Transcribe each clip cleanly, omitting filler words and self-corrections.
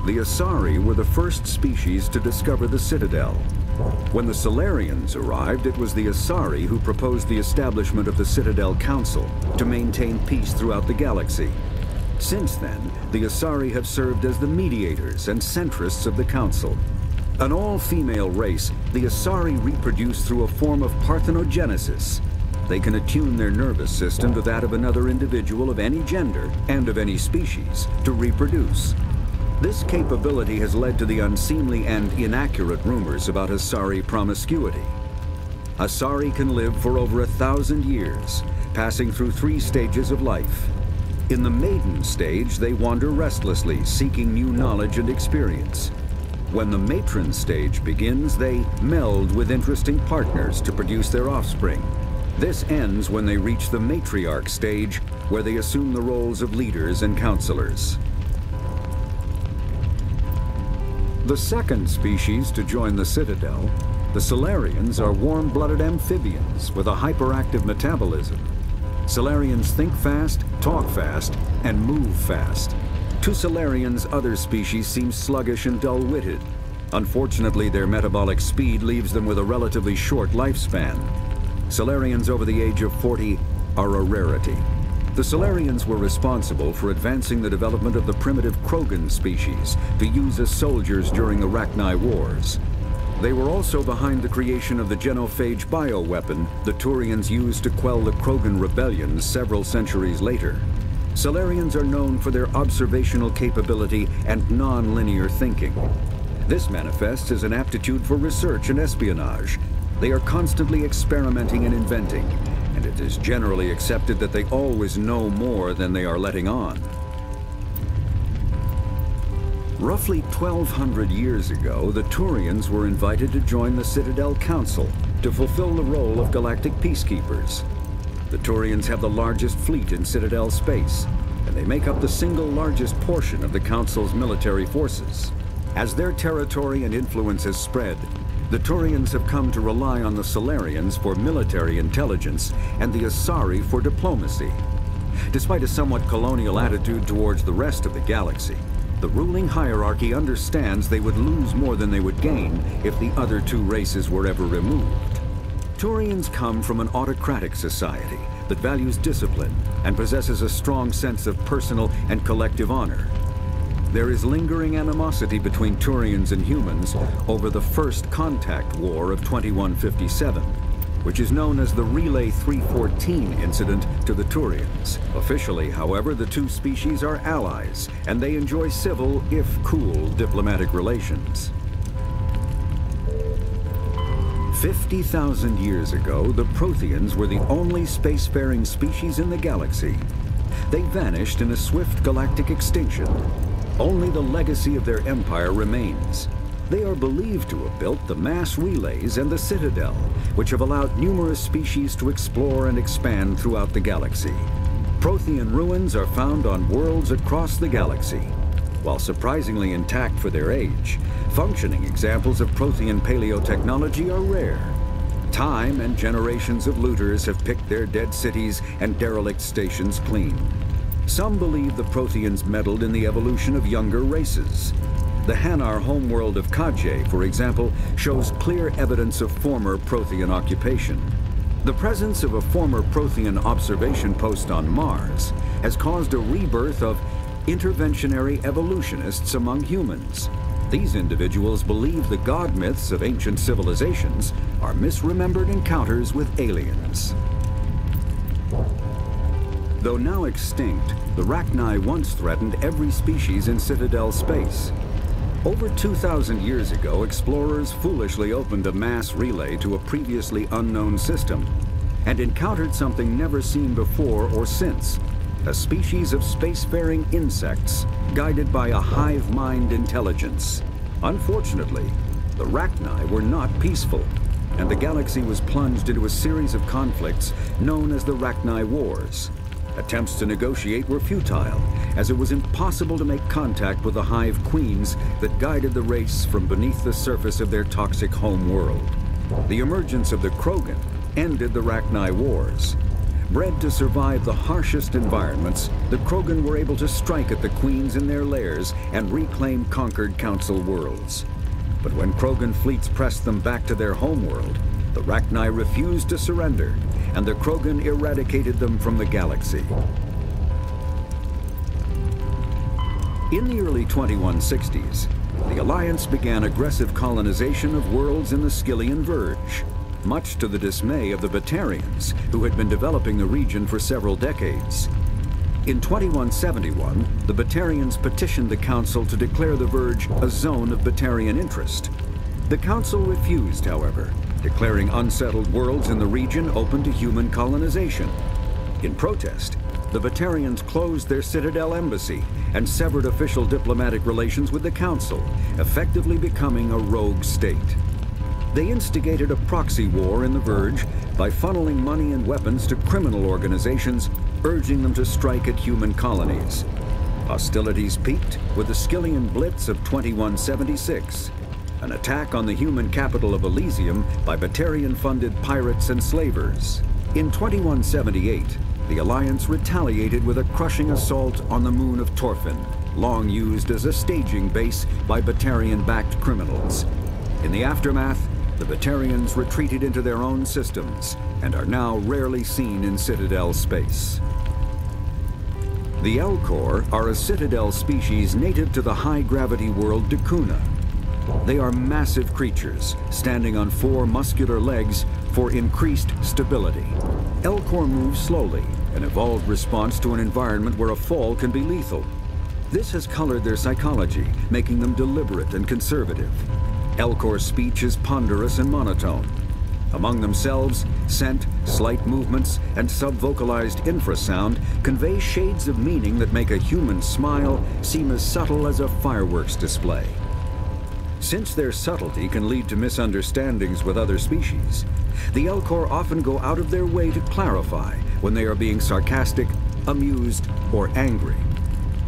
The Asari were the first species to discover the Citadel. When the Solarians arrived, it was the Asari who proposed the establishment of the Citadel Council to maintain peace throughout the galaxy. Since then, the Asari have served as the mediators and centrists of the Council. An all-female race, the Asari reproduce through a form of parthenogenesis. They can attune their nervous system to that of another individual of any gender and of any species to reproduce. This capability has led to the unseemly and inaccurate rumors about Asari promiscuity. Asari can live for over 1,000 years, passing through 3 stages of life. In the maiden stage, they wander restlessly, seeking new knowledge and experience. When the matron stage begins, they meld with interesting partners to produce their offspring. This ends when they reach the matriarch stage, where they assume the roles of leaders and counselors. The second species to join the Citadel, the Solarians, are warm-blooded amphibians with a hyperactive metabolism. Solarians think fast, talk fast, and move fast. To Solarians, other species seem sluggish and dull-witted. Unfortunately, their metabolic speed leaves them with a relatively short lifespan. Solarians over the age of 40 are a rarity. The Solarians were responsible for advancing the development of the primitive Krogan species to use as soldiers during the Rachni Wars. They were also behind the creation of the genophage bioweapon the Turians used to quell the Krogan rebellions several centuries later. Solarians are known for their observational capability and non-linear thinking. This manifests as an aptitude for research and espionage. They are constantly experimenting and inventing, and it is generally accepted that they always know more than they are letting on. Roughly 1,200 years ago, the Turians were invited to join the Citadel Council to fulfill the role of galactic peacekeepers. The Turians have the largest fleet in Citadel space, and they make up the single largest portion of the Council's military forces. As their territory and influence has spread, the Turians have come to rely on the Solarians for military intelligence and the Asari for diplomacy. Despite a somewhat colonial attitude towards the rest of the galaxy, the ruling hierarchy understands they would lose more than they would gain if the other 2 races were ever removed. Turians come from an autocratic society that values discipline and possesses a strong sense of personal and collective honor. There is lingering animosity between Turians and humans over the First Contact War of 2157, which is known as the Relay 314 incident to the Turians. Officially, however, the 2 species are allies, and they enjoy civil, if cool, diplomatic relations. 50,000 years ago, the Protheans were the only spacefaring species in the galaxy. They vanished in a swift galactic extinction. Only the legacy of their empire remains. They are believed to have built the mass relays and the Citadel, which have allowed numerous species to explore and expand throughout the galaxy. Prothean ruins are found on worlds across the galaxy. While surprisingly intact for their age, functioning examples of Prothean paleotechnology are rare. Time and generations of looters have picked their dead cities and derelict stations clean. Some believe the Protheans meddled in the evolution of younger races. The Hanar homeworld of Kaje, for example, shows clear evidence of former Prothean occupation. The presence of a former Prothean observation post on Mars has caused a rebirth of interventionary evolutionists among humans. These individuals believe the god myths of ancient civilizations are misremembered encounters with aliens. Though now extinct, the Rachni once threatened every species in Citadel space. Over 2,000 years ago, explorers foolishly opened a mass relay to a previously unknown system and encountered something never seen before or since, a species of spacefaring insects guided by a hive mind intelligence. Unfortunately, the Rachni were not peaceful, and the galaxy was plunged into a series of conflicts known as the Rachni Wars. Attempts to negotiate were futile, as it was impossible to make contact with the hive queens that guided the race from beneath the surface of their toxic home world. The emergence of the Krogan ended the Rachni Wars. Bred to survive the harshest environments, the Krogan were able to strike at the queens in their lairs and reclaim conquered Council worlds. But when Krogan fleets pressed them back to their homeworld, the Rachni refused to surrender, and the Krogan eradicated them from the galaxy. In the early 2160s, the Alliance began aggressive colonization of worlds in the Skyllian Verge, much to the dismay of the Batarians, who had been developing the region for several decades. In 2171, the Batarians petitioned the Council to declare the Verge a zone of Batarian interest. The Council refused, however, declaring unsettled worlds in the region open to human colonization. In protest, the Batarians closed their Citadel embassy and severed official diplomatic relations with the Council, effectively becoming a rogue state. They instigated a proxy war in the Verge by funneling money and weapons to criminal organizations, urging them to strike at human colonies. Hostilities peaked with the Skyllian Blitz of 2176, an attack on the human capital of Elysium by Batarian-funded pirates and slavers. In 2178, the Alliance retaliated with a crushing assault on the moon of Torfin, long used as a staging base by Batarian-backed criminals. In the aftermath, the Batarians retreated into their own systems and are now rarely seen in Citadel space. The Alcor are a Citadel species native to the high-gravity world Decuna. They are massive creatures, standing on 4 muscular legs for increased stability. Alcor move slowly, an evolved response to an environment where a fall can be lethal. This has colored their psychology, making them deliberate and conservative. Alcor's speech is ponderous and monotone. Among themselves, scent, slight movements, and subvocalized infrasound convey shades of meaning that make a human smile seem as subtle as a fireworks display. Since their subtlety can lead to misunderstandings with other species, the Alcor often go out of their way to clarify when they are being sarcastic, amused, or angry.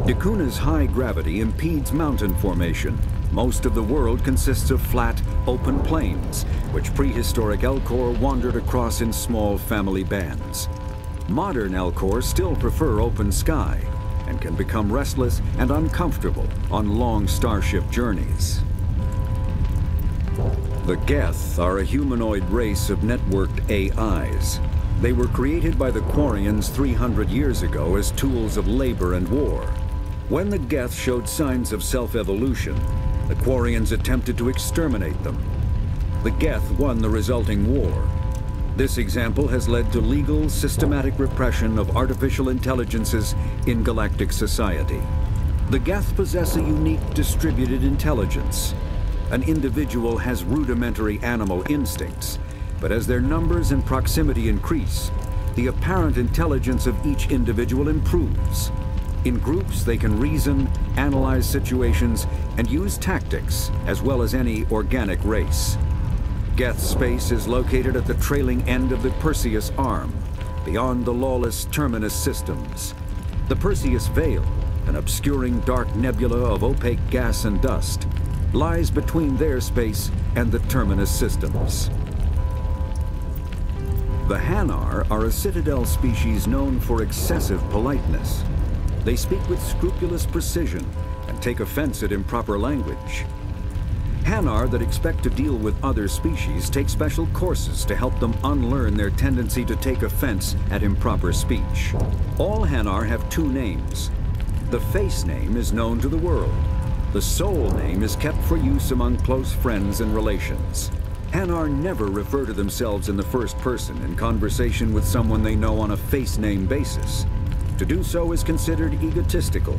Decuna's high gravity impedes mountain formation. Most of the world consists of flat, open plains, which prehistoric Alcor wandered across in small family bands. Modern Alcor still prefer open sky and can become restless and uncomfortable on long starship journeys. The Geth are a humanoid race of networked AIs. They were created by the Quarians 300 years ago as tools of labor and war. When the Geth showed signs of self-evolution, the Quarians attempted to exterminate them. The Geth won the resulting war. This example has led to legal, systematic repression of artificial intelligences in galactic society. The Geth possess a unique distributed intelligence. An individual has rudimentary animal instincts, but as their numbers and proximity increase, the apparent intelligence of each individual improves. In groups, they can reason, analyze situations, and use tactics, as well as any organic race. Geth space is located at the trailing end of the Perseus Arm, beyond the lawless Terminus systems. The Perseus Veil, an obscuring dark nebula of opaque gas and dust, lies between their space and the Terminus systems. The Hanar are a Citadel species known for excessive politeness. They speak with scrupulous precision and take offense at improper language. Hanar that expect to deal with other species take special courses to help them unlearn their tendency to take offense at improper speech. All Hanar have 2 names. The face name is known to the world. The soul name is kept for use among close friends and relations. Hanar never refer to themselves in the first person in conversation with someone they know on a face name basis. To do so is considered egotistical,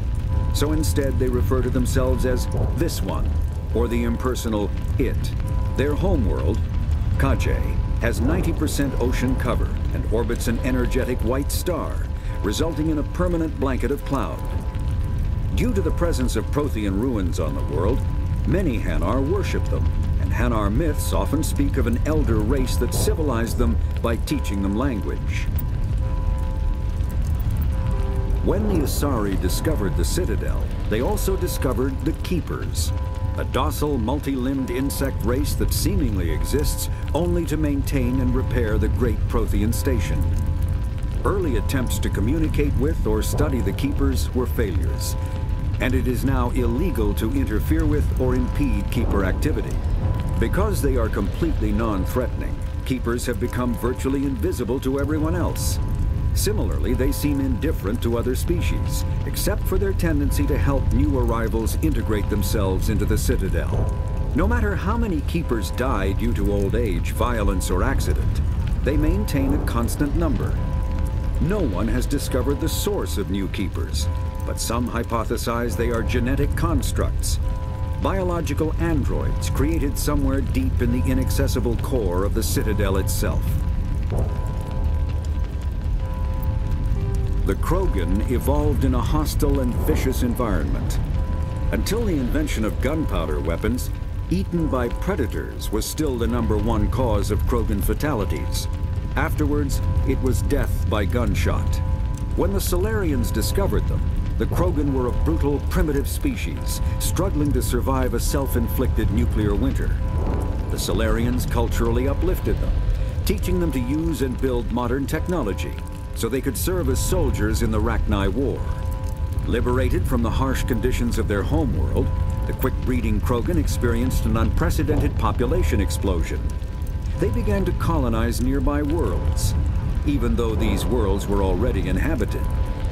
so instead they refer to themselves as this one, or the impersonal it. Their homeworld, Kaje, has 90% ocean cover and orbits an energetic white star, resulting in a permanent blanket of cloud. Due to the presence of Prothean ruins on the world, many Hanar worship them, and Hanar myths often speak of an elder race that civilized them by teaching them language. When the Asari discovered the Citadel, they also discovered the Keepers, a docile, multi-limbed insect race that seemingly exists only to maintain and repair the great Prothean station. Early attempts to communicate with or study the Keepers were failures, and it is now illegal to interfere with or impede Keeper activity. Because they are completely non-threatening, Keepers have become virtually invisible to everyone else. Similarly, they seem indifferent to other species, except for their tendency to help new arrivals integrate themselves into the Citadel. No matter how many Keepers die due to old age, violence, or accident, they maintain a constant number. No one has discovered the source of new Keepers, but some hypothesize they are genetic constructs, biological androids created somewhere deep in the inaccessible core of the Citadel itself. The Krogan evolved in a hostile and vicious environment. Until the invention of gunpowder weapons, eaten by predators was still the #1 cause of Krogan fatalities. Afterwards, it was death by gunshot. When the Solarians discovered them, the Krogan were a brutal, primitive species, struggling to survive a self-inflicted nuclear winter. The Solarians culturally uplifted them, teaching them to use and build modern technology, so they could serve as soldiers in the Rachni War. Liberated from the harsh conditions of their homeworld, the quick-breeding Krogan experienced an unprecedented population explosion. They began to colonize nearby worlds. Even though these worlds were already inhabited,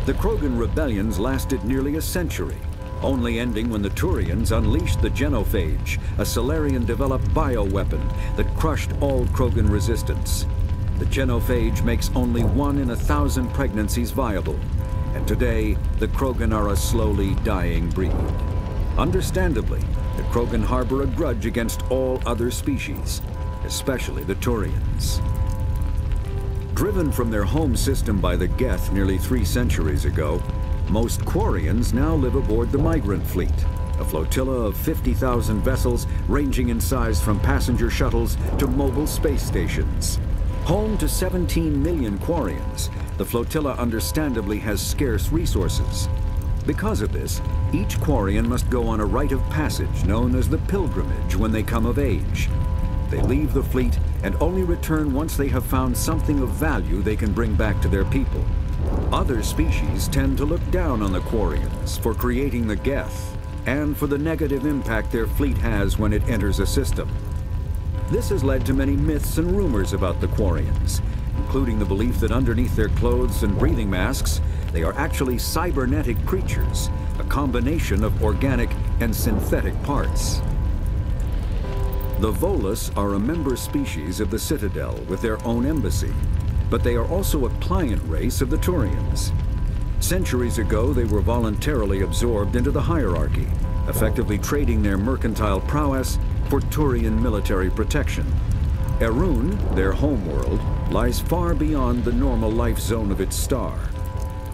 the Krogan rebellions lasted nearly a century, only ending when the Turians unleashed the Genophage, a Solarian-developed bioweapon that crushed all Krogan resistance. The Genophage makes only 1 in 1,000 pregnancies viable, and today, the Krogan are a slowly dying breed. Understandably, the Krogan harbor a grudge against all other species, especially the Turians. Driven from their home system by the Geth nearly 3 centuries ago, most Quarians now live aboard the Migrant Fleet, a flotilla of 50,000 vessels ranging in size from passenger shuttles to mobile space stations. Home to 17 million Quarians, the flotilla understandably has scarce resources. Because of this, each Quarian must go on a rite of passage known as the Pilgrimage when they come of age. They leave the fleet and only return once they have found something of value they can bring back to their people. Other species tend to look down on the Quarians for creating the Geth and for the negative impact their fleet has when it enters a system. This has led to many myths and rumors about the Quarians, including the belief that underneath their clothes and breathing masks, they are actually cybernetic creatures, a combination of organic and synthetic parts. The Volus are a member species of the Citadel with their own embassy, but they are also a client race of the Turians. Centuries ago, they were voluntarily absorbed into the hierarchy, effectively trading their mercantile prowess for Turian military protection. Erun, their homeworld, lies far beyond the normal life zone of its star.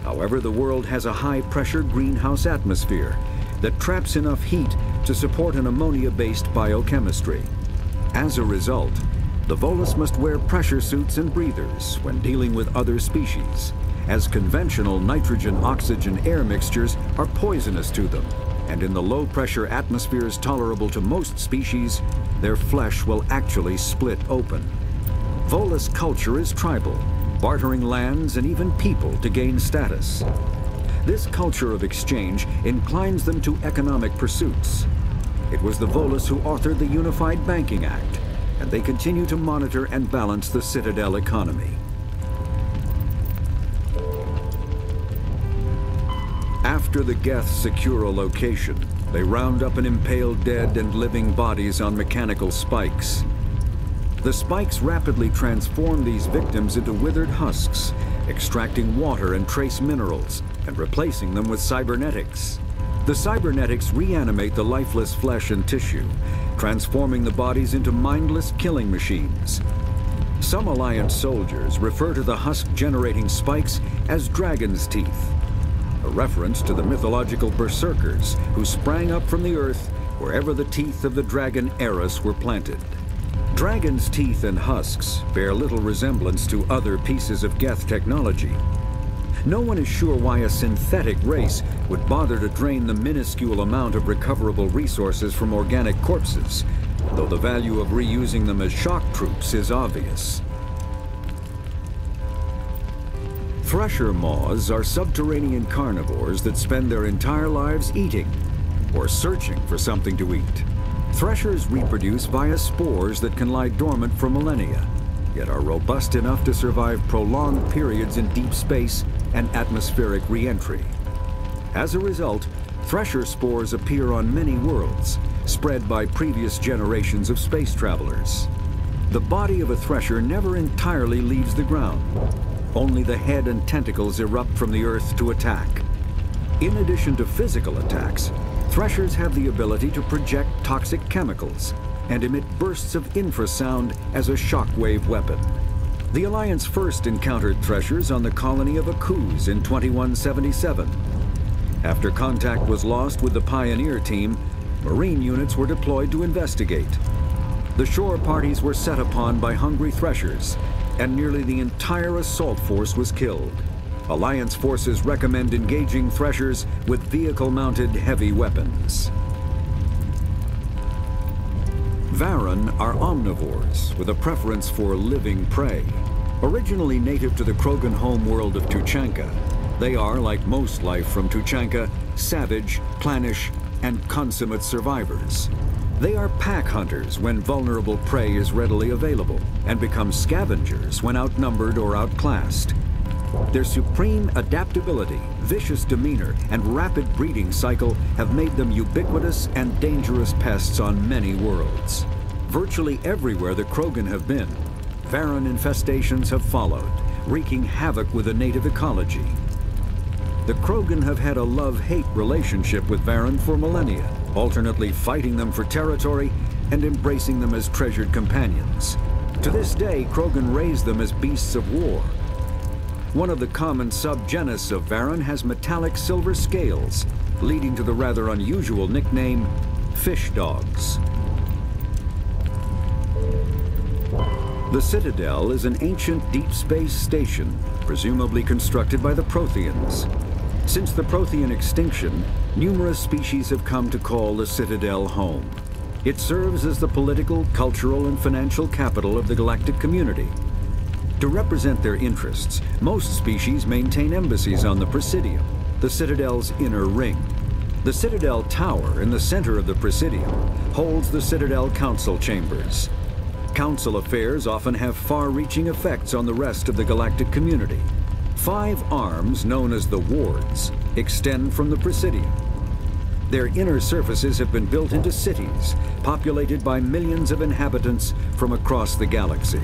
However, the world has a high-pressure greenhouse atmosphere that traps enough heat to support an ammonia-based biochemistry. As a result, the Volus must wear pressure suits and breathers when dealing with other species, as conventional nitrogen-oxygen air mixtures are poisonous to them, and in the low-pressure atmospheres tolerable to most species, their flesh will actually split open. Volus culture is tribal, bartering lands and even people to gain status. This culture of exchange inclines them to economic pursuits. It was the Volus who authored the Unified Banking Act, and they continue to monitor and balance the Citadel economy. After the Geth secure a location, they round up and impale dead and living bodies on mechanical spikes. The spikes rapidly transform these victims into withered husks, extracting water and trace minerals, and replacing them with cybernetics. The cybernetics reanimate the lifeless flesh and tissue, transforming the bodies into mindless killing machines. Some Alliance soldiers refer to the husk-generating spikes as dragon's teeth, a reference to the mythological berserkers who sprang up from the earth wherever the teeth of the dragon Eris were planted. Dragon's teeth and husks bear little resemblance to other pieces of Geth technology. No one is sure why a synthetic race would bother to drain the minuscule amount of recoverable resources from organic corpses, though the value of reusing them as shock troops is obvious. Thresher Moths are subterranean carnivores that spend their entire lives eating or searching for something to eat. Threshers reproduce via spores that can lie dormant for millennia, yet are robust enough to survive prolonged periods in deep space and atmospheric re-entry. As a result, thresher spores appear on many worlds, spread by previous generations of space travelers. The body of a thresher never entirely leaves the ground. Only the head and tentacles erupt from the Earth to attack. In addition to physical attacks, threshers have the ability to project toxic chemicals and emit bursts of infrasound as a shockwave weapon. The Alliance first encountered threshers on the colony of Akuz in 2177. After contact was lost with the Pioneer team, Marine units were deployed to investigate. The shore parties were set upon by hungry threshers, and nearly the entire assault force was killed. Alliance forces recommend engaging threshers with vehicle-mounted heavy weapons. Varren are omnivores with a preference for living prey. Originally native to the Krogan homeworld of Tuchanka, they are, like most life from Tuchanka, savage, clannish, and consummate survivors. They are pack hunters when vulnerable prey is readily available, and become scavengers when outnumbered or outclassed. Their supreme adaptability, vicious demeanor, and rapid breeding cycle have made them ubiquitous and dangerous pests on many worlds. Virtually everywhere the Krogan have been, Varren infestations have followed, wreaking havoc with the native ecology. The Krogan have had a love-hate relationship with Varren for millennia, alternately fighting them for territory and embracing them as treasured companions. To this day, Krogan raise them as beasts of war. One of the common subgenus of Varren has metallic silver scales, leading to the rather unusual nickname, fish dogs. The Citadel is an ancient deep space station, presumably constructed by the Protheans. Since the Prothean extinction, numerous species have come to call the Citadel home. It serves as the political, cultural, and financial capital of the galactic community. To represent their interests, most species maintain embassies on the Presidium, the Citadel's inner ring. The Citadel Tower in the center of the Presidium holds the Citadel Council Chambers. Council affairs often have far-reaching effects on the rest of the galactic community. 5 arms, known as the Wards, extend from the Presidium. Their inner surfaces have been built into cities, populated by millions of inhabitants from across the galaxy.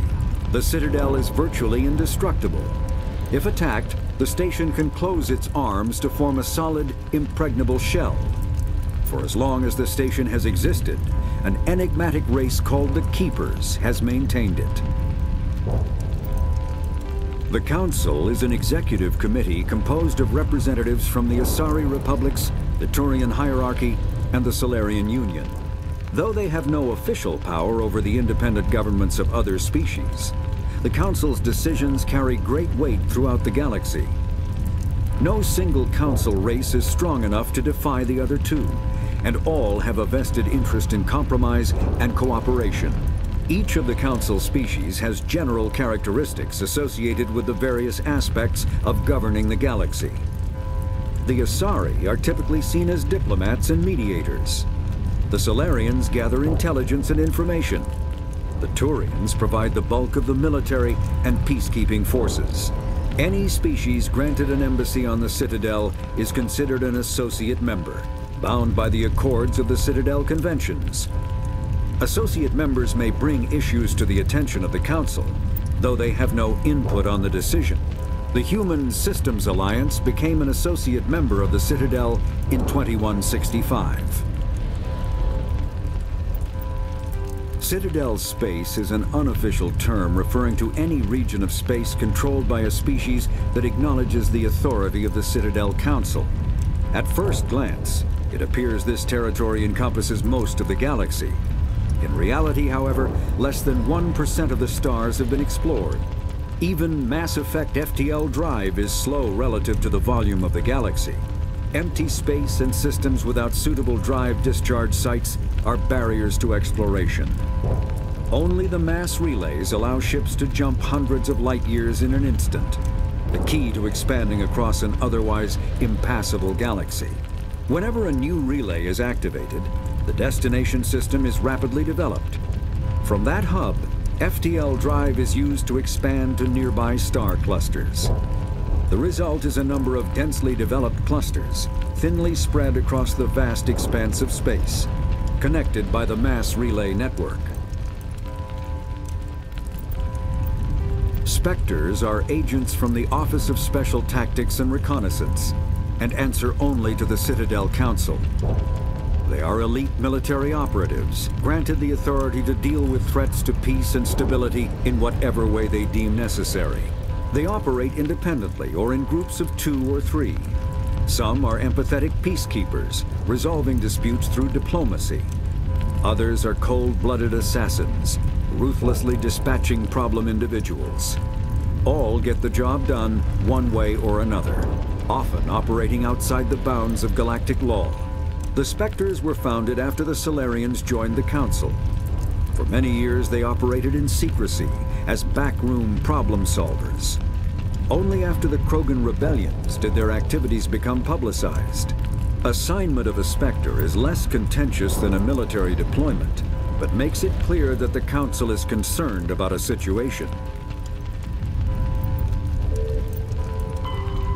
The Citadel is virtually indestructible. If attacked, the station can close its arms to form a solid, impregnable shell. For as long as the station has existed, an enigmatic race called the Keepers has maintained it. The Council is an executive committee composed of representatives from the Asari Republics, the Turian Hierarchy, and the Solarian Union. Though they have no official power over the independent governments of other species, the Council's decisions carry great weight throughout the galaxy. No single Council race is strong enough to defy the other two, and all have a vested interest in compromise and cooperation. Each of the Council species has general characteristics associated with the various aspects of governing the galaxy. The Asari are typically seen as diplomats and mediators. The Solarians gather intelligence and information. The Turians provide the bulk of the military and peacekeeping forces. Any species granted an embassy on the Citadel is considered an associate member, bound by the accords of the Citadel Conventions. Associate members may bring issues to the attention of the Council, though they have no input on the decision. The Human Systems Alliance became an associate member of the Citadel in 2165. Citadel space is an unofficial term referring to any region of space controlled by a species that acknowledges the authority of the Citadel Council. At first glance, it appears this territory encompasses most of the galaxy. In reality, however, less than 1% of the stars have been explored. Even Mass Effect FTL Drive is slow relative to the volume of the galaxy. Empty space and systems without suitable drive discharge sites are barriers to exploration. Only the mass relays allow ships to jump hundreds of light years in an instant. the key to expanding across an otherwise impassable galaxy. Whenever a new relay is activated, the destination system is rapidly developed. From that hub, FTL Drive is used to expand to nearby star clusters. The result is a number of densely developed clusters, thinly spread across the vast expanse of space, connected by the mass relay network. Spectres are agents from the Office of Special Tactics and Reconnaissance, and answer only to the Citadel Council. They are elite military operatives, granted the authority to deal with threats to peace and stability in whatever way they deem necessary. They operate independently or in groups of 2 or 3. Some are empathetic peacekeepers, resolving disputes through diplomacy. Others are cold-blooded assassins, ruthlessly dispatching problem individuals. All get the job done one way or another, often operating outside the bounds of galactic law. The Spectres were founded after the Solarians joined the Council. For many years they operated in secrecy as backroom problem solvers. Only after the Krogan rebellions did their activities become publicized. Assignment of a Spectre is less contentious than a military deployment, but makes it clear that the Council is concerned about a situation.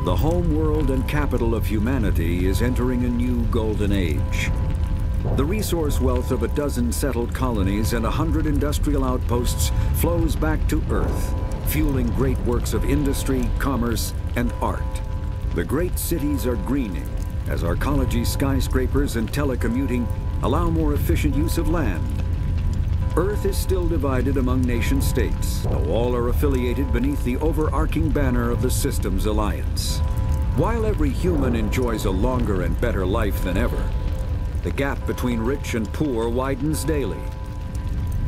The home world and capital of humanity is entering a new golden age. The resource wealth of a dozen settled colonies and 100 industrial outposts flows back to Earth, fueling great works of industry, commerce, and art. The great cities are greening as arcology skyscrapers and telecommuting allow more efficient use of land. Earth is still divided among nation-states, though all are affiliated beneath the overarching banner of the Systems Alliance. While every human enjoys a longer and better life than ever, the gap between rich and poor widens daily.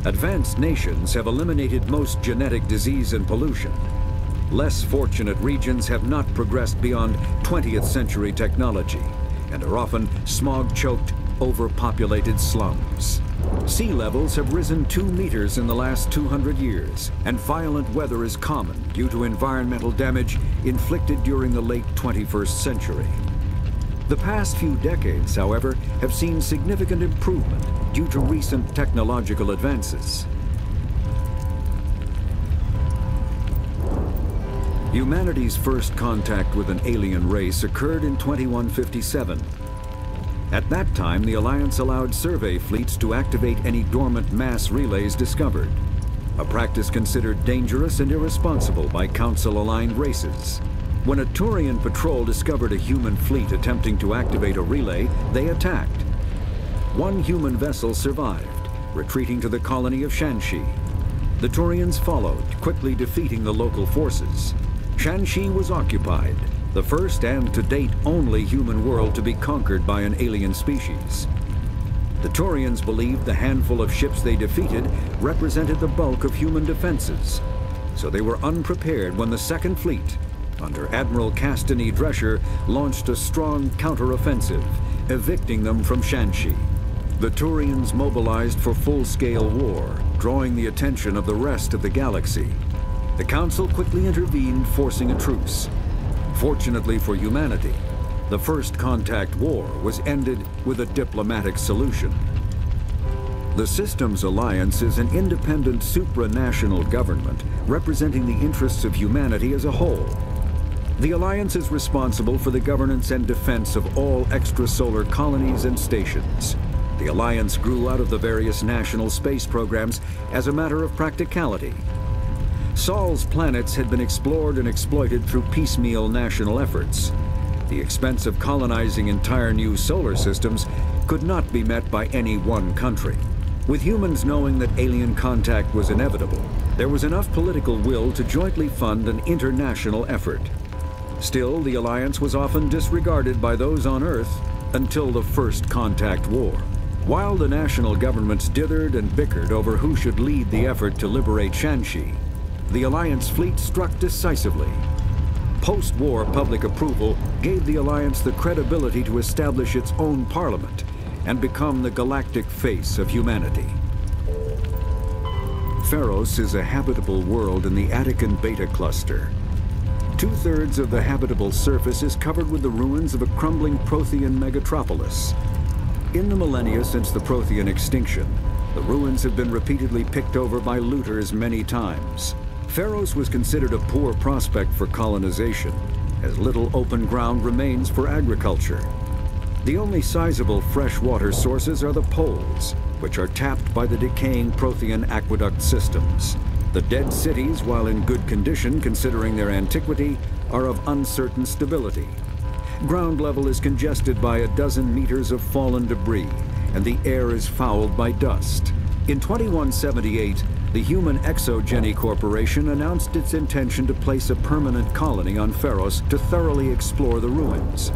Advanced nations have eliminated most genetic disease and pollution. Less fortunate regions have not progressed beyond 20th century technology and are often smog-choked, overpopulated slums. Sea levels have risen 2 meters in the last 200 years, and violent weather is common due to environmental damage inflicted during the late 21st century. The past few decades, however, have seen significant improvement due to recent technological advances. Humanity's first contact with an alien race occurred in 2157. At that time, the Alliance allowed survey fleets to activate any dormant mass relays discovered, a practice considered dangerous and irresponsible by Council-aligned races. When a Turian patrol discovered a human fleet attempting to activate a relay, they attacked. One human vessel survived, retreating to the colony of Shanxi. The Turians followed, quickly defeating the local forces. Shanxi was occupied, the first and to date only human world to be conquered by an alien species. The Turians believed the handful of ships they defeated represented the bulk of human defenses, so they were unprepared when the Second Fleet, under Admiral Castany Thresher, launched a strong counter-offensive, evicting them from Shanxi. The Turians mobilized for full-scale war, drawing the attention of the rest of the galaxy. The Council quickly intervened, forcing a truce. Fortunately for humanity, the First Contact War was ended with a diplomatic solution. The Systems Alliance is an independent supranational government representing the interests of humanity as a whole. The Alliance is responsible for the governance and defense of all extrasolar colonies and stations. The Alliance grew out of the various national space programs as a matter of practicality. Sol's planets had been explored and exploited through piecemeal national efforts. The expense of colonizing entire new solar systems could not be met by any one country. With humans knowing that alien contact was inevitable, there was enough political will to jointly fund an international effort. Still, the Alliance was often disregarded by those on Earth until the First Contact War. While the national governments dithered and bickered over who should lead the effort to liberate Shanxi, the Alliance fleet struck decisively. Post-war public approval gave the Alliance the credibility to establish its own parliament and become the galactic face of humanity. Pharaohs is a habitable world in the Attican Beta Cluster. 2/3 of the habitable surface is covered with the ruins of a crumbling Prothean megatropolis. In the millennia since the Prothean extinction, the ruins have been repeatedly picked over by looters many times. Pharaohs was considered a poor prospect for colonization, as little open ground remains for agriculture. The only sizable freshwater sources are the poles, which are tapped by the decaying Prothean aqueduct systems. The dead cities, while in good condition considering their antiquity, are of uncertain stability. Ground level is congested by a dozen meters of fallen debris, and the air is fouled by dust. In 2178, the Human Exogeny Corporation announced its intention to place a permanent colony on Pharaohs to thoroughly explore the ruins.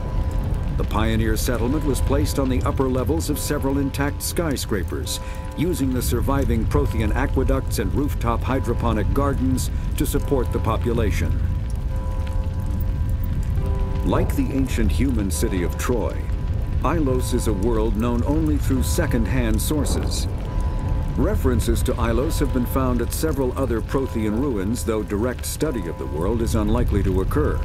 The pioneer settlement was placed on the upper levels of several intact skyscrapers, using the surviving Prothean aqueducts and rooftop hydroponic gardens to support the population. Like the ancient human city of Troy, Ilos is a world known only through second-hand sources. References to Ilos have been found at several other Prothean ruins, though direct study of the world is unlikely to occur.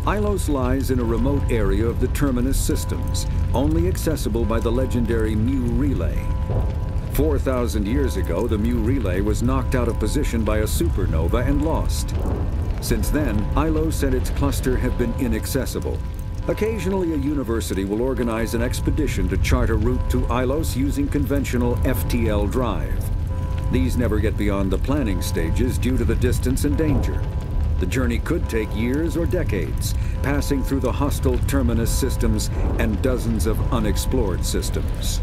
Ilos lies in a remote area of the Terminus systems, only accessible by the legendary Mu Relay. 4,000 years ago, the Mu Relay was knocked out of position by a supernova and lost. Since then, Ilos and its cluster have been inaccessible. Occasionally, a university will organize an expedition to chart a route to Ilos using conventional FTL drive. These never get beyond the planning stages due to the distance and danger. The journey could take years or decades, passing through the hostile Terminus systems and dozens of unexplored systems.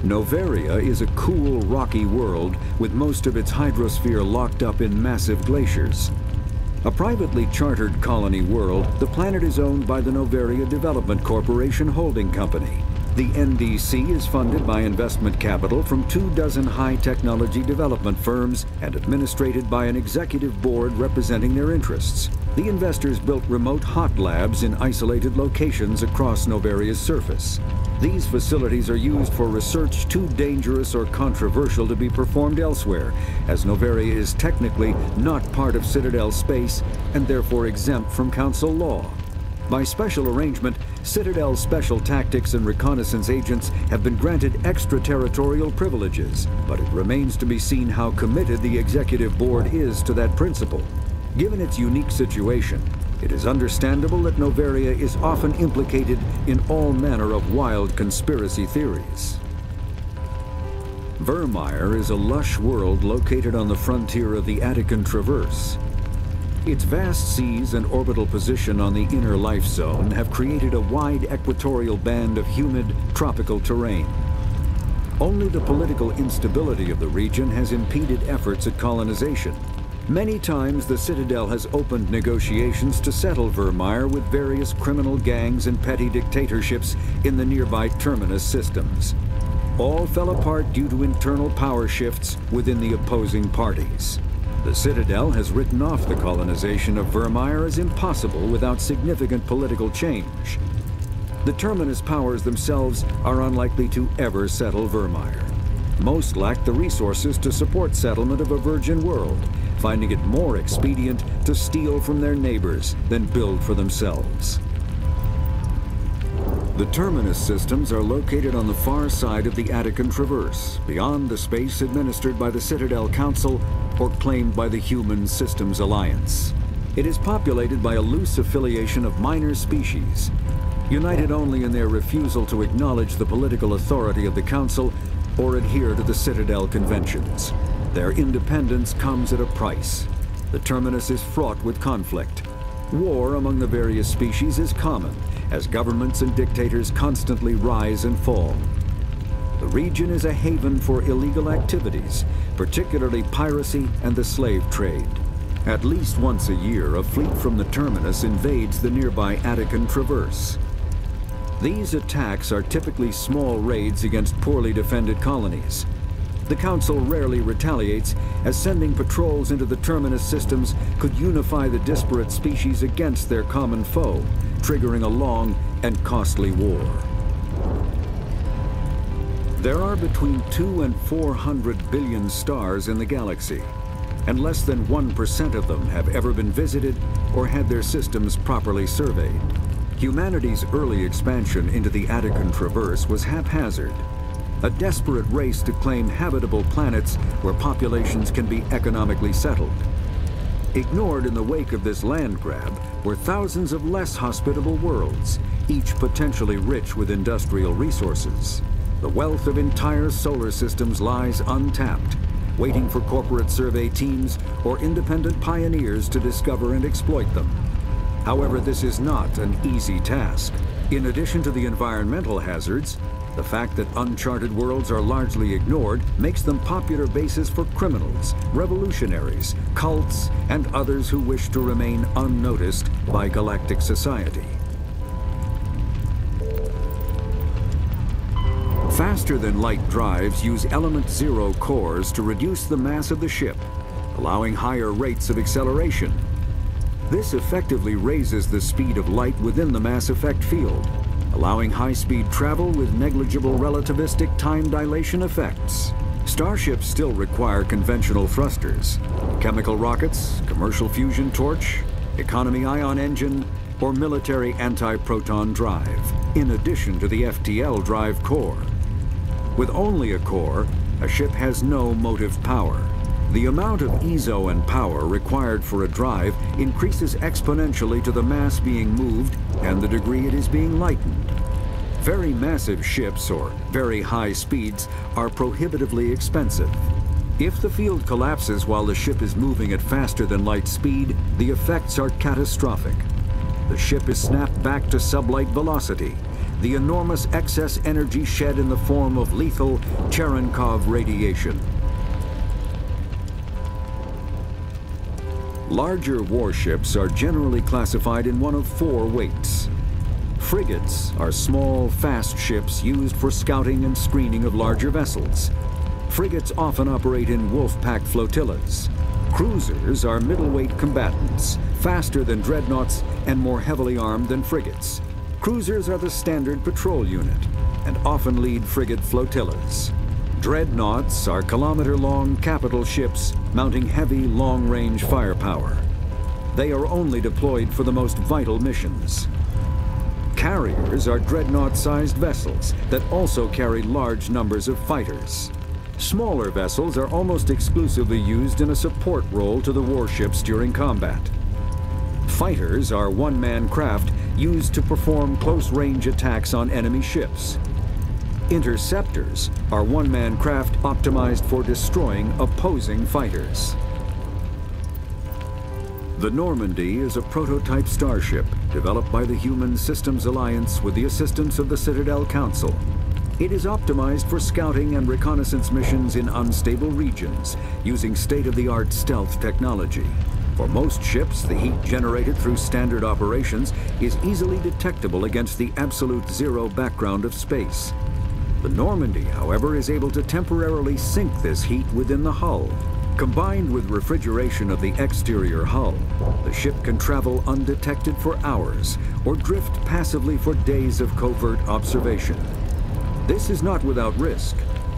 Noveria is a cool, rocky world with most of its hydrosphere locked up in massive glaciers. A privately chartered colony world, the planet is owned by the Noveria Development Corporation Holding Company. The NDC is funded by investment capital from 24 high-technology development firms and administrated by an executive board representing their interests. The investors built remote hot labs in isolated locations across Noveria's surface. These facilities are used for research too dangerous or controversial to be performed elsewhere, as Noveria is technically not part of Citadel space and therefore exempt from Council law. By special arrangement, Citadel's special tactics and reconnaissance agents have been granted extraterritorial privileges, but it remains to be seen how committed the executive board is to that principle. Given its unique situation, it is understandable that Noveria is often implicated in all manner of wild conspiracy theories. Vermeer is a lush world located on the frontier of the Attican Traverse. Its vast seas and orbital position on the inner life zone have created a wide equatorial band of humid, tropical terrain. Only the political instability of the region has impeded efforts at colonization. Many times the Citadel has opened negotiations to settle Vermeer with various criminal gangs and petty dictatorships in the nearby Terminus systems. All fell apart due to internal power shifts within the opposing parties. The Citadel has written off the colonization of Vermeer as impossible without significant political change. The Terminus powers themselves are unlikely to ever settle Vermeer. Most lack the resources to support settlement of a virgin world, finding it more expedient to steal from their neighbors than build for themselves. The Terminus systems are located on the far side of the Attican Traverse, beyond the space administered by the Citadel Council or claimed by the Human Systems Alliance. It is populated by a loose affiliation of minor species, united only in their refusal to acknowledge the political authority of the Council or adhere to the Citadel conventions. Their independence comes at a price. The Terminus is fraught with conflict. War among the various species is common, as governments and dictators constantly rise and fall. The region is a haven for illegal activities, particularly piracy and the slave trade. At least once a year, a fleet from the Terminus invades the nearby Attican Traverse. These attacks are typically small raids against poorly defended colonies. The Council rarely retaliates, as sending patrols into the Terminus systems could unify the disparate species against their common foe, triggering a long and costly war. There are between 200 and 400 billion stars in the galaxy. and less than 1% of them have ever been visited or had their systems properly surveyed. Humanity's early expansion into the Attican Traverse was haphazard, a desperate race to claim habitable planets where populations can be economically settled. Ignored in the wake of this land grab were thousands of less hospitable worlds, each potentially rich with industrial resources. The wealth of entire solar systems lies untapped, waiting for corporate survey teams or independent pioneers to discover and exploit them. However, this is not an easy task. In addition to the environmental hazards, the fact that uncharted worlds are largely ignored makes them popular bases for criminals, revolutionaries, cults, and others who wish to remain unnoticed by galactic society. Faster-than-light drives use element zero cores to reduce the mass of the ship, allowing higher rates of acceleration. This effectively raises the speed of light within the mass effect field, allowing high-speed travel with negligible relativistic time dilation effects. Starships still require conventional thrusters, chemical rockets, commercial fusion torch, economy ion engine, or military anti-proton drive, in addition to the FTL drive core. With only a core, a ship has no motive power. The amount of ESO and power required for a drive increases exponentially to the mass being moved and the degree it is being lightened. Very massive ships, or very high speeds, are prohibitively expensive. If the field collapses while the ship is moving at faster than light speed, the effects are catastrophic. The ship is snapped back to sublight velocity, the enormous excess energy shed in the form of lethal Cherenkov radiation. Larger warships are generally classified in one of four weights. Frigates are small, fast ships used for scouting and screening of larger vessels. Frigates often operate in wolf-pack flotillas. Cruisers are middleweight combatants, faster than dreadnoughts and more heavily armed than frigates. Cruisers are the standard patrol unit and often lead frigate flotillas. Dreadnoughts are kilometer-long capital ships mounting heavy, long-range firepower. They are only deployed for the most vital missions. Carriers are dreadnought-sized vessels that also carry large numbers of fighters. Smaller vessels are almost exclusively used in a support role to the warships during combat. Fighters are one-man craft used to perform close-range attacks on enemy ships. Interceptors are one-man craft optimized for destroying opposing fighters. The Normandy is a prototype starship developed by the Human Systems Alliance with the assistance of the Citadel Council. It is optimized for scouting and reconnaissance missions in unstable regions using state-of-the-art stealth technology. For most ships, the heat generated through standard operations is easily detectable against the absolute zero background of space. The Normandy, however, is able to temporarily sink this heat within the hull. Combined with refrigeration of the exterior hull, the ship can travel undetected for hours or drift passively for days of covert observation. This is not without risk.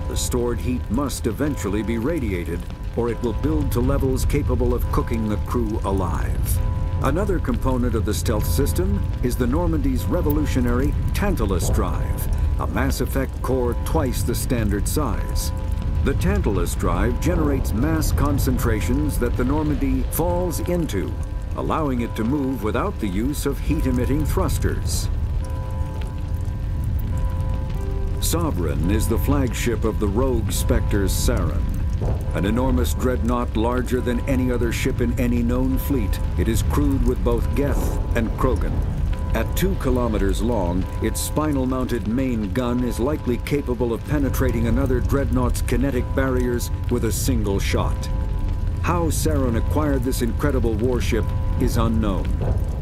The stored heat must eventually be radiated, or it will build to levels capable of cooking the crew alive. Another component of the stealth system is the Normandy's revolutionary Tantalus Drive, a Mass Effect core twice the standard size. The Tantalus Drive generates mass concentrations that the Normandy falls into, allowing it to move without the use of heat-emitting thrusters. Sovereign is the flagship of the rogue Spectres Sarin. An enormous dreadnought larger than any other ship in any known fleet, it is crewed with both Geth and Krogan. At 2 kilometers long, its spinal-mounted main gun is likely capable of penetrating another dreadnought's kinetic barriers with a single shot. How Sarin acquired this incredible warship is unknown.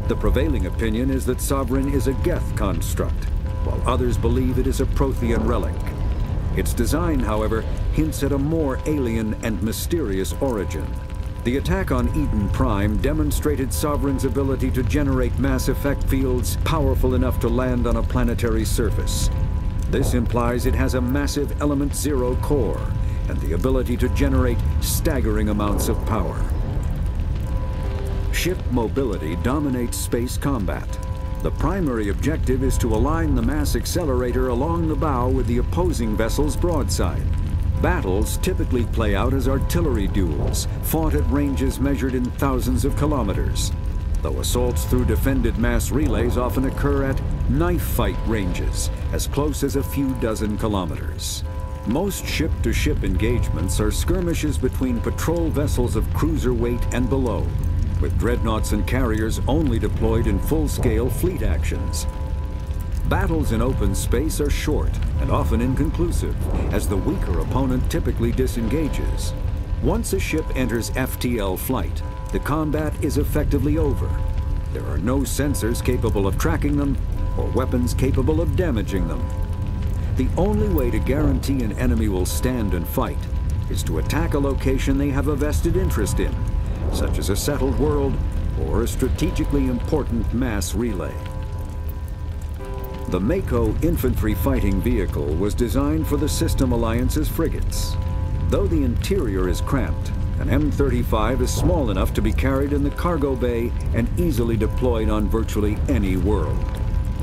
The prevailing opinion is that Sovereign is a Geth construct, while others believe it is a Prothean relic. Its design, however, hints at a more alien and mysterious origin. The attack on Eden Prime demonstrated Sovereign's ability to generate mass effect fields powerful enough to land on a planetary surface. This implies it has a massive Element Zero core, and the ability to generate staggering amounts of power. Ship mobility dominates space combat. The primary objective is to align the mass accelerator along the bow with the opposing vessel's broadside. Battles typically play out as artillery duels, fought at ranges measured in thousands of kilometers, though assaults through defended mass relays often occur at knife fight ranges, as close as a few dozen kilometers. Most ship-to-ship engagements are skirmishes between patrol vessels of cruiser weight and below, with dreadnoughts and carriers only deployed in full-scale fleet actions. Battles in open space are short and often inconclusive, as the weaker opponent typically disengages. Once a ship enters FTL flight, the combat is effectively over. There are no sensors capable of tracking them, or weapons capable of damaging them. The only way to guarantee an enemy will stand and fight is to attack a location they have a vested interest in, such as a settled world or a strategically important mass relay. The Mako infantry fighting vehicle was designed for the System Alliance's frigates. Though the interior is cramped, an M35 is small enough to be carried in the cargo bay and easily deployed on virtually any world.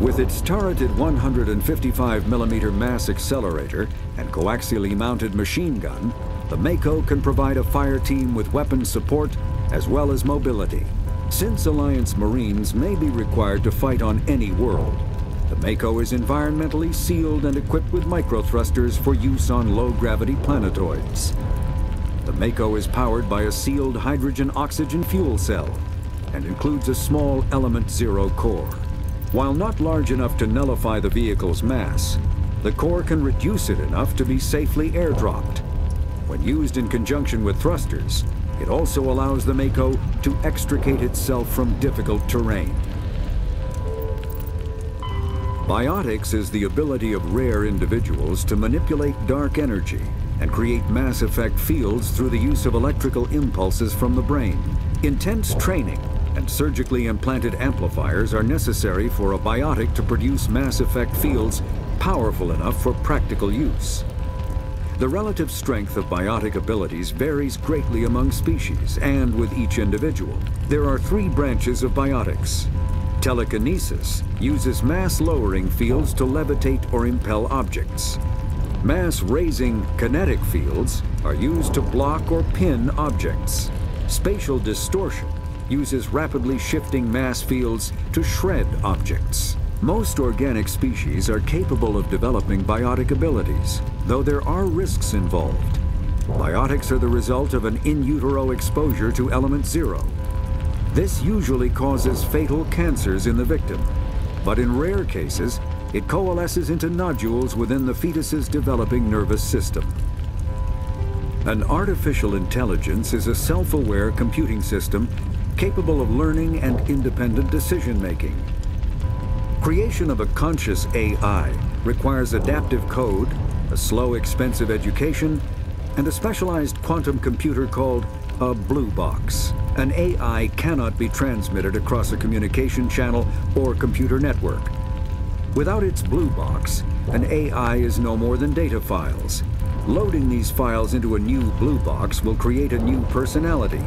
With its turreted 155mm mass accelerator and coaxially mounted machine gun, the Mako can provide a fire team with weapon support as well as mobility. Since Alliance Marines may be required to fight on any world, the Mako is environmentally sealed and equipped with microthrusters for use on low-gravity planetoids. The Mako is powered by a sealed hydrogen-oxygen fuel cell and includes a small Element Zero core. While not large enough to nullify the vehicle's mass, the core can reduce it enough to be safely airdropped. When used in conjunction with thrusters, it also allows the Mako to extricate itself from difficult terrain. Biotics is the ability of rare individuals to manipulate dark energy and create mass effect fields through the use of electrical impulses from the brain. Intense training and surgically implanted amplifiers are necessary for a biotic to produce mass effect fields powerful enough for practical use. The relative strength of biotic abilities varies greatly among species and with each individual. There are three branches of biotics. Telekinesis uses mass-lowering fields to levitate or impel objects. Mass-raising kinetic fields are used to block or pin objects. Spatial distortion uses rapidly shifting mass fields to shred objects. Most organic species are capable of developing biotic abilities, though there are risks involved. Biotics are the result of an in utero exposure to Element Zero. This usually causes fatal cancers in the victim, but in rare cases, it coalesces into nodules within the fetus's developing nervous system. An artificial intelligence is a self-aware computing system capable of learning and independent decision-making. Creation of a conscious AI requires adaptive code, a slow, expensive education, and a specialized quantum computer called a blue box. An AI cannot be transmitted across a communication channel or computer network. Without its blue box, an AI is no more than data files. Loading these files into a new blue box will create a new personality,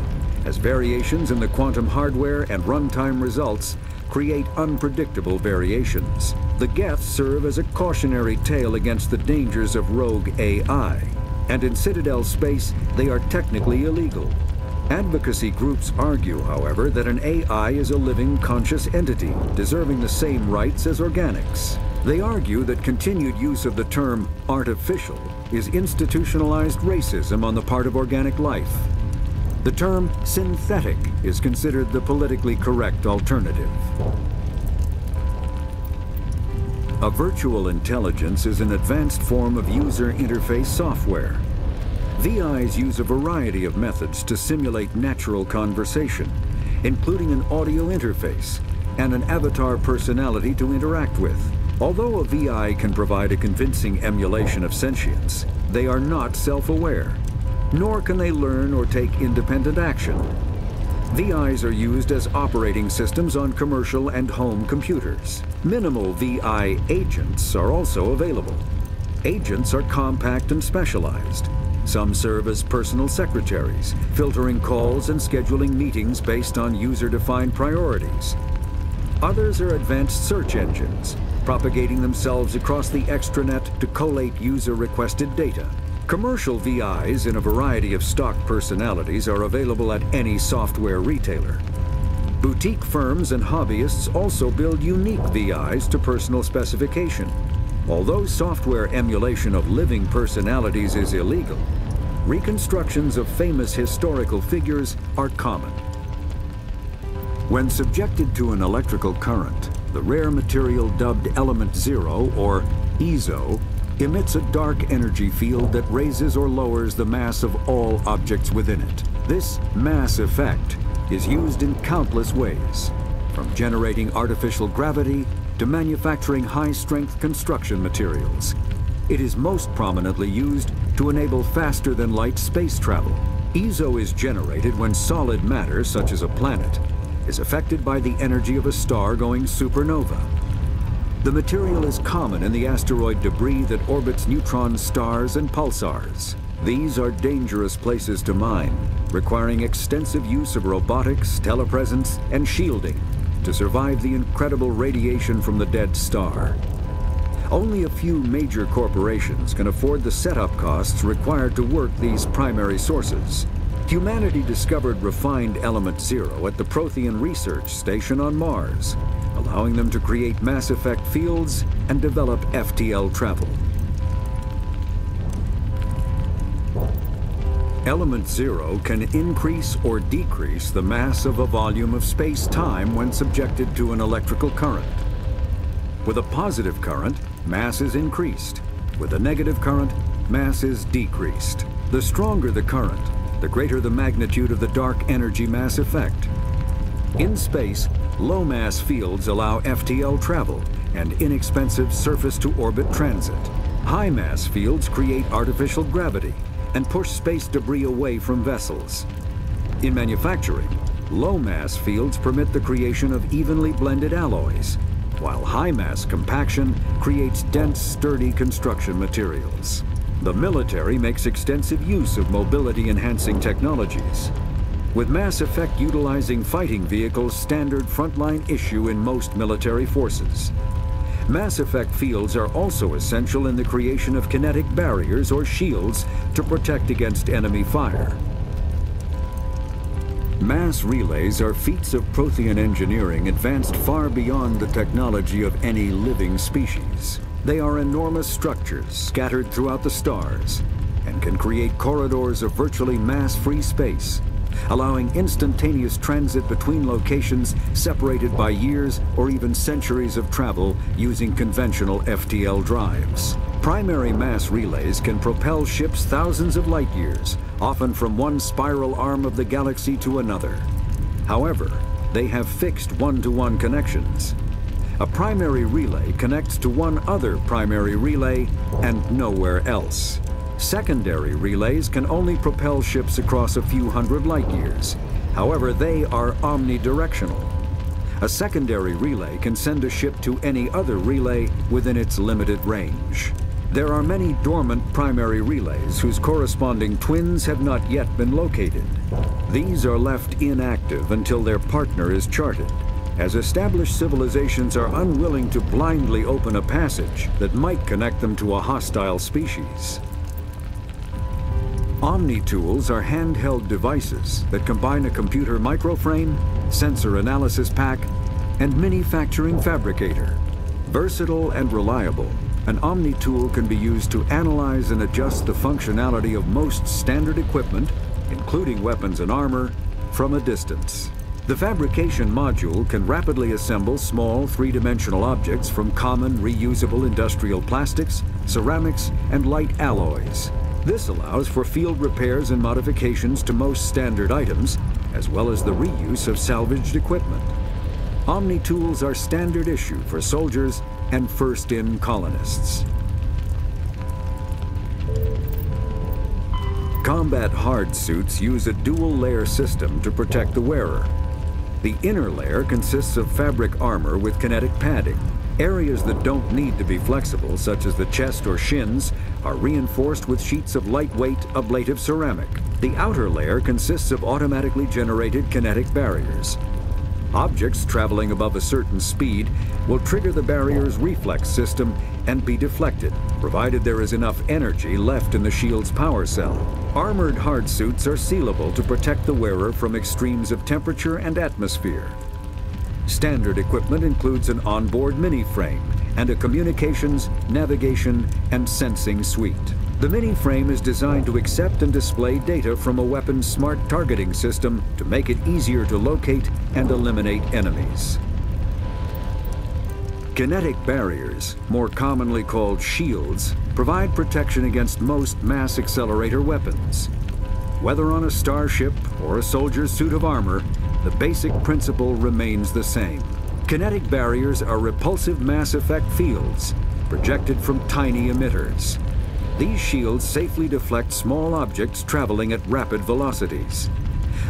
as variations in the quantum hardware and runtime results create unpredictable variations. The Geths serve as a cautionary tale against the dangers of rogue AI, and in Citadel space, they are technically illegal. Advocacy groups argue, however, that an AI is a living, conscious entity, deserving the same rights as organics. They argue that continued use of the term artificial is institutionalized racism on the part of organic life. The term synthetic is considered the politically correct alternative. A virtual intelligence is an advanced form of user interface software. VIs use a variety of methods to simulate natural conversation, including an audio interface and an avatar personality to interact with. Although a VI can provide a convincing emulation of sentience, they are not self-aware, nor can they learn or take independent action. VIs are used as operating systems on commercial and home computers. Minimal VI agents are also available. Agents are compact and specialized. Some serve as personal secretaries, filtering calls and scheduling meetings based on user-defined priorities. Others are advanced search engines, propagating themselves across the extranet to collate user-requested data. Commercial VIs in a variety of stock personalities are available at any software retailer. Boutique firms and hobbyists also build unique VIs to personal specification. Although software emulation of living personalities is illegal, reconstructions of famous historical figures are common. When subjected to an electrical current, the rare material dubbed Element Zero, or EZO, emits a dark energy field that raises or lowers the mass of all objects within it. This mass effect is used in countless ways, from generating artificial gravity to manufacturing high-strength construction materials. It is most prominently used to enable faster-than-light space travel. EZO is generated when solid matter, such as a planet, is affected by the energy of a star going supernova. The material is common in the asteroid debris that orbits neutron stars and pulsars. These are dangerous places to mine, requiring extensive use of robotics, telepresence, and shielding to survive the incredible radiation from the dead star. Only a few major corporations can afford the setup costs required to work these primary sources. Humanity discovered refined Element Zero at the Prothean research station on Mars, allowing them to create mass effect fields and develop FTL travel. Element Zero can increase or decrease the mass of a volume of space-time when subjected to an electrical current. With a positive current, mass is increased. With a negative current, mass is decreased. The stronger the current, the greater the magnitude of the dark energy mass effect. In space, low-mass fields allow FTL travel and inexpensive surface-to-orbit transit. High-mass fields create artificial gravity and push space debris away from vessels. In manufacturing, low-mass fields permit the creation of evenly blended alloys, while high-mass compaction creates dense, sturdy construction materials. The military makes extensive use of mobility-enhancing technologies, with Mass Effect utilizing fighting vehicles standard frontline issue in most military forces. Mass Effect fields are also essential in the creation of kinetic barriers or shields to protect against enemy fire. Mass relays are feats of Prothean engineering advanced far beyond the technology of any living species. They are enormous structures scattered throughout the stars and can create corridors of virtually mass-free space, allowing instantaneous transit between locations separated by years or even centuries of travel using conventional FTL drives. Primary mass relays can propel ships thousands of light years, often from one spiral arm of the galaxy to another. However, they have fixed one-to-one connections. A primary relay connects to one other primary relay and nowhere else. Secondary relays can only propel ships across a few hundred light years. However, they are omnidirectional. A secondary relay can send a ship to any other relay within its limited range. There are many dormant primary relays whose corresponding twins have not yet been located. These are left inactive until their partner is charted, as established civilizations are unwilling to blindly open a passage that might connect them to a hostile species. Omni-tools are handheld devices that combine a computer microframe, sensor analysis pack, and manufacturing fabricator. Versatile and reliable, an Omni-tool can be used to analyze and adjust the functionality of most standard equipment, including weapons and armor, from a distance. The fabrication module can rapidly assemble small three-dimensional objects from common reusable industrial plastics, ceramics, and light alloys. This allows for field repairs and modifications to most standard items, as well as the reuse of salvaged equipment. Omni-tools are standard issue for soldiers and first-in colonists. Combat hard suits use a dual-layer system to protect the wearer. The inner layer consists of fabric armor with kinetic padding, Areas that don't need to be flexible, such as the chest or shins, are reinforced with sheets of lightweight, ablative ceramic. The outer layer consists of automatically generated kinetic barriers. Objects traveling above a certain speed will trigger the barrier's reflex system and be deflected, provided there is enough energy left in the shield's power cell. Armored hardsuits are sealable to protect the wearer from extremes of temperature and atmosphere. Standard equipment includes an onboard mini-frame and a communications, navigation, and sensing suite. The mini-frame is designed to accept and display data from a weapon's smart targeting system to make it easier to locate and eliminate enemies. Kinetic barriers, more commonly called shields, provide protection against most mass accelerator weapons. Whether on a starship or a soldier's suit of armor, the basic principle remains the same. Kinetic barriers are repulsive mass effect fields, projected from tiny emitters. These shields safely deflect small objects traveling at rapid velocities.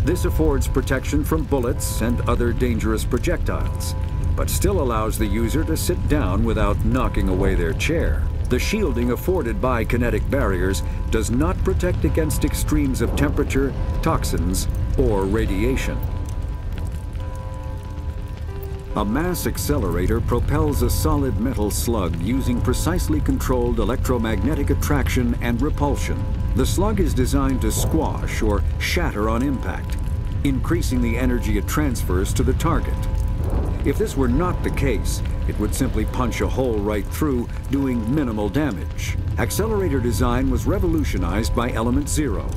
This affords protection from bullets and other dangerous projectiles, but still allows the user to sit down without knocking away their chair. The shielding afforded by kinetic barriers does not protect against extremes of temperature, toxins, or radiation. A mass accelerator propels a solid metal slug using precisely controlled electromagnetic attraction and repulsion. The slug is designed to squash or shatter on impact, increasing the energy it transfers to the target. If this were not the case, it would simply punch a hole right through, doing minimal damage. Accelerator design was revolutionized by Element Zero.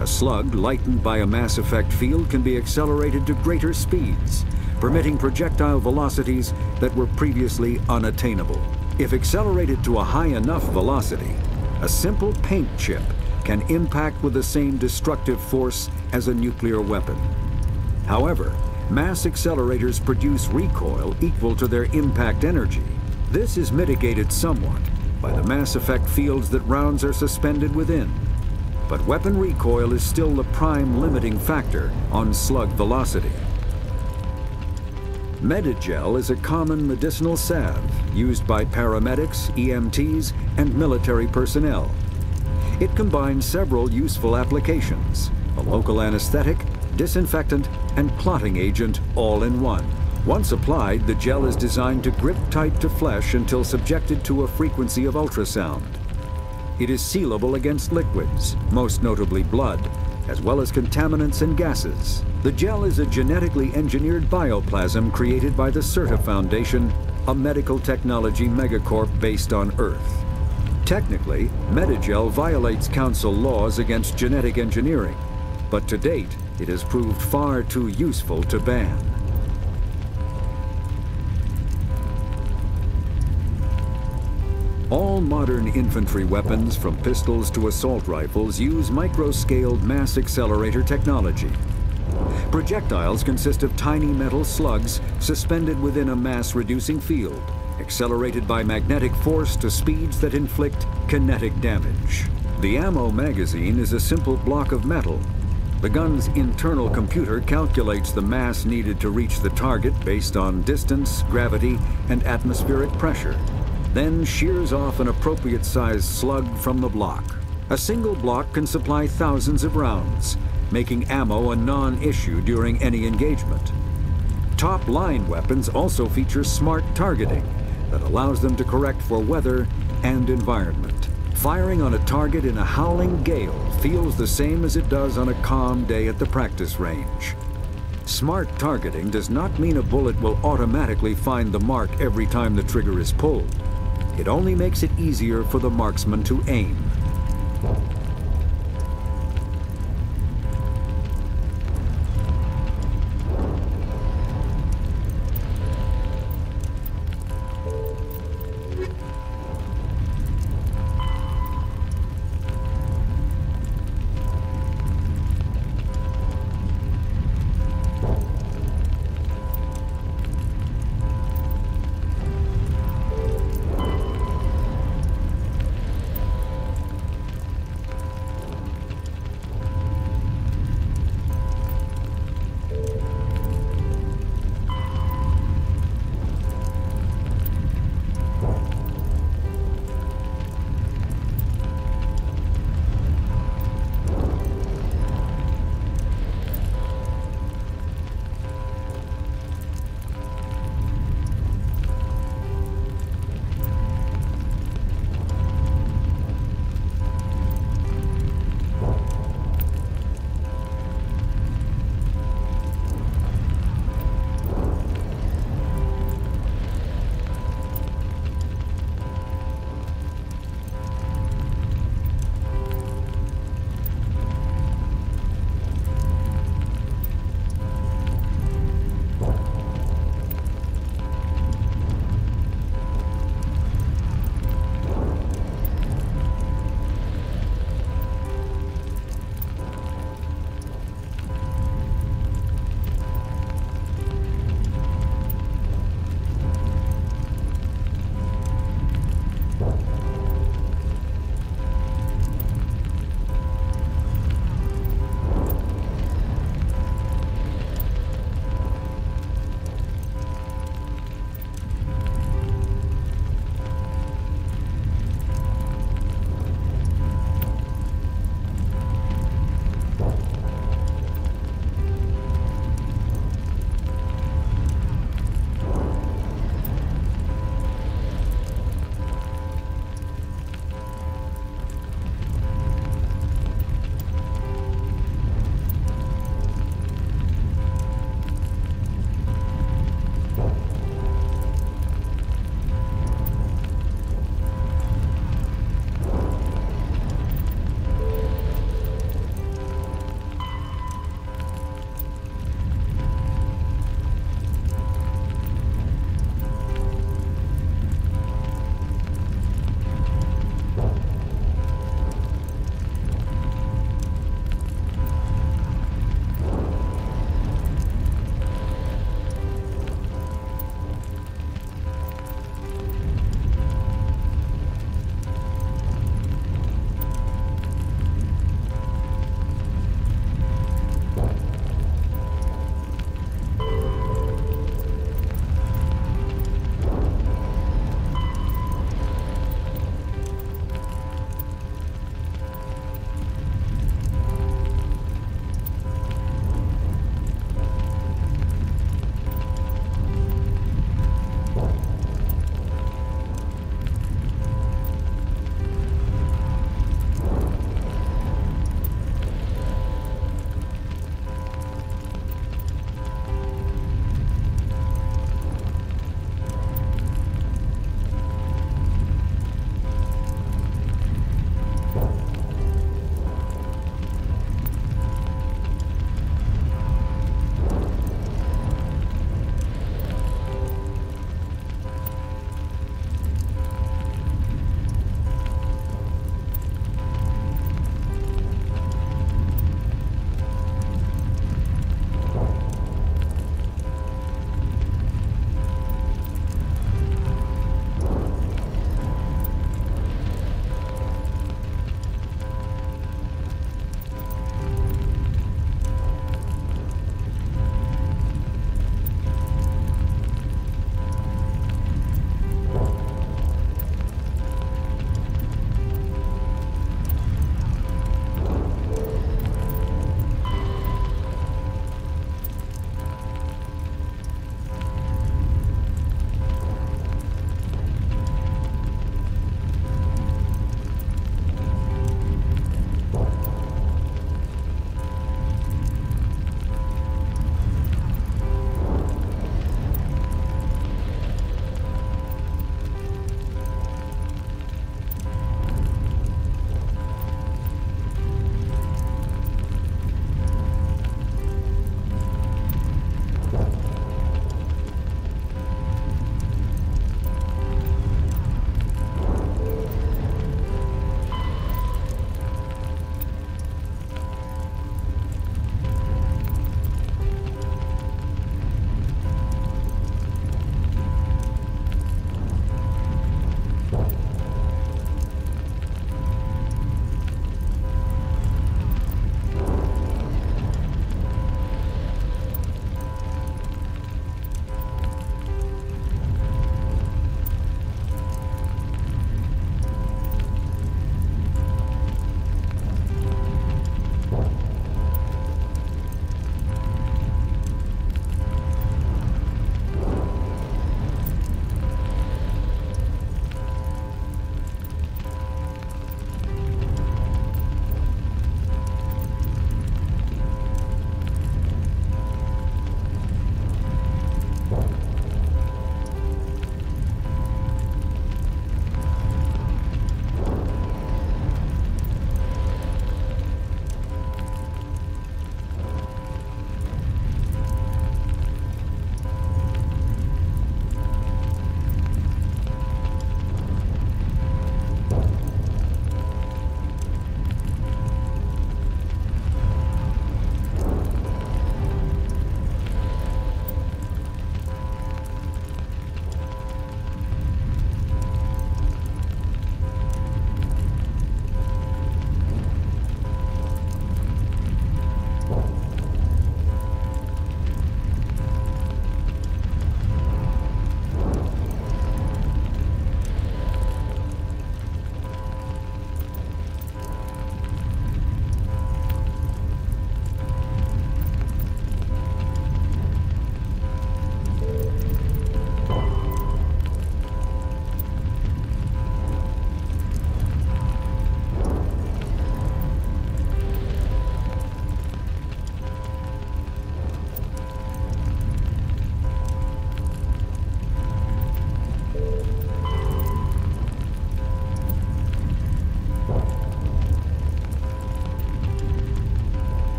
A slug lightened by a mass effect field can be accelerated to greater speeds, permitting projectile velocities that were previously unattainable. If accelerated to a high enough velocity, a simple paint chip can impact with the same destructive force as a nuclear weapon. However, mass accelerators produce recoil equal to their impact energy. This is mitigated somewhat by the mass effect fields that rounds are suspended within. But weapon recoil is still the prime limiting factor on slug velocity. Metagel is a common medicinal salve used by paramedics, EMTs, and military personnel. It combines several useful applications: a local anesthetic, disinfectant, and clotting agent all in one. Once applied, the gel is designed to grip tight to flesh until subjected to a frequency of ultrasound. It is sealable against liquids, most notably blood, as well as contaminants and gases. The gel is a genetically engineered bioplasm created by the CERTA Foundation, a medical technology megacorp based on Earth. Technically, Metagel violates Council laws against genetic engineering, but to date, it has proved far too useful to ban. All modern infantry weapons, from pistols to assault rifles, use micro-scaled mass accelerator technology. Projectiles consist of tiny metal slugs suspended within a mass-reducing field, accelerated by magnetic force to speeds that inflict kinetic damage. The ammo magazine is a simple block of metal. The gun's internal computer calculates the mass needed to reach the target based on distance, gravity, and atmospheric pressure, then shears off an appropriate-sized slug from the block. A single block can supply thousands of rounds, making ammo a non-issue during any engagement. Top-line weapons also feature smart targeting that allows them to correct for weather and environment. Firing on a target in a howling gale feels the same as it does on a calm day at the practice range. Smart targeting does not mean a bullet will automatically find the mark every time the trigger is pulled. It only makes it easier for the marksman to aim.